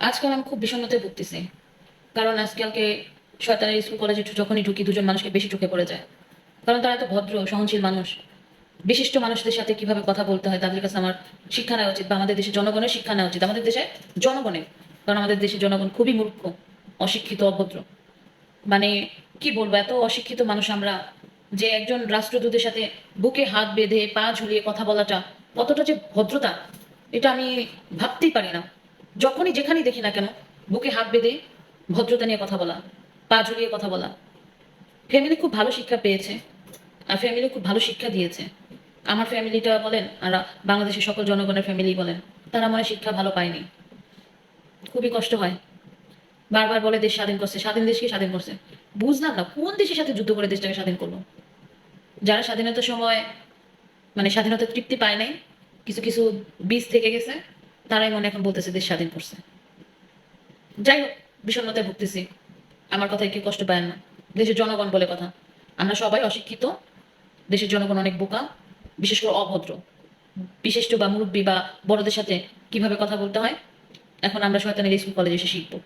আজকাল আমি খুব বিষণ্ণতায় ভুগতেছি। কারণ আজকালকে শয়তানের স্কুল কলেজে যখনই ঢুকি দুজন মানুষকে বেশি চোখে পড়ে যায়। কারণ তারা এত ভদ্র সহনশীল মানুষ। বিশিষ্ট মানুষদের সাথে কিভাবে কথা বলতে হয় তাদের কাছে আমার শিক্ষা নেওয়া উচিত, বা আমাদের দেশের জনগণের শিক্ষা নেওয়া উচিত, আমাদের দেশে জনগণের। কারণ আমাদের দেশের জনগণ খুবই মূর্খ, অশিক্ষিত, অভদ্র। মানে কি বলবো, এত অশিক্ষিত মানুষ আমরা, যে একজন রাষ্ট্রদূতের সাথে বুকে হাত বেঁধে পা ঝুলিয়ে কথা বলাটা কতটা যে ভদ্রতা, এটা আমি ভাবতেই পারি না। যখনই যেখানেই দেখি না কেন, বুকে হাত বেঁধে ভদ্রতা নিয়ে কথা বলা, পা ঝুলিয়ে কথা বলা। ফ্যামিলি খুব ভালো শিক্ষা পেয়েছে, আর ফ্যামিলি খুব ভালো শিক্ষা দিয়েছে। আমার ফ্যামিলিটা বলেন আর বাংলাদেশের সকল জনগণের ফ্যামিলি বলেন, তারা মনে হয় শিক্ষা ভালো পায়নি। খুবই কষ্ট হয়। বারবার বলে দেশ স্বাধীন করছে, স্বাধীন দেশকে স্বাধীন করছে। বুঝলাম না কোন দেশের সাথে যুদ্ধ করে দেশটাকে স্বাধীন করলো। যারা স্বাধীনতার সময় মানে স্বাধীনতার তৃপ্তি পায় নাই, কিছু কিছু বীজ থেকে গেছে, তারাই মনে এখন বলতেছে দেশ স্বাধীন করছে। যাই হোক, বিষণ্ণতায় ভুগতেছি। আমার কথায় কেউ কষ্ট পায় না। দেশের জনগণ বলে কথা, আমরা সবাই অশিক্ষিত। দেশের জনগণ অনেক বোকা, বিশেষ করে অভদ্র। বিশিষ্ট বা মুরব্বী বা বড়দের সাথে কিভাবে কথা বলতে হয় এখন আমরা শয়তানের স্কুল কলেজে এসে শিখবো।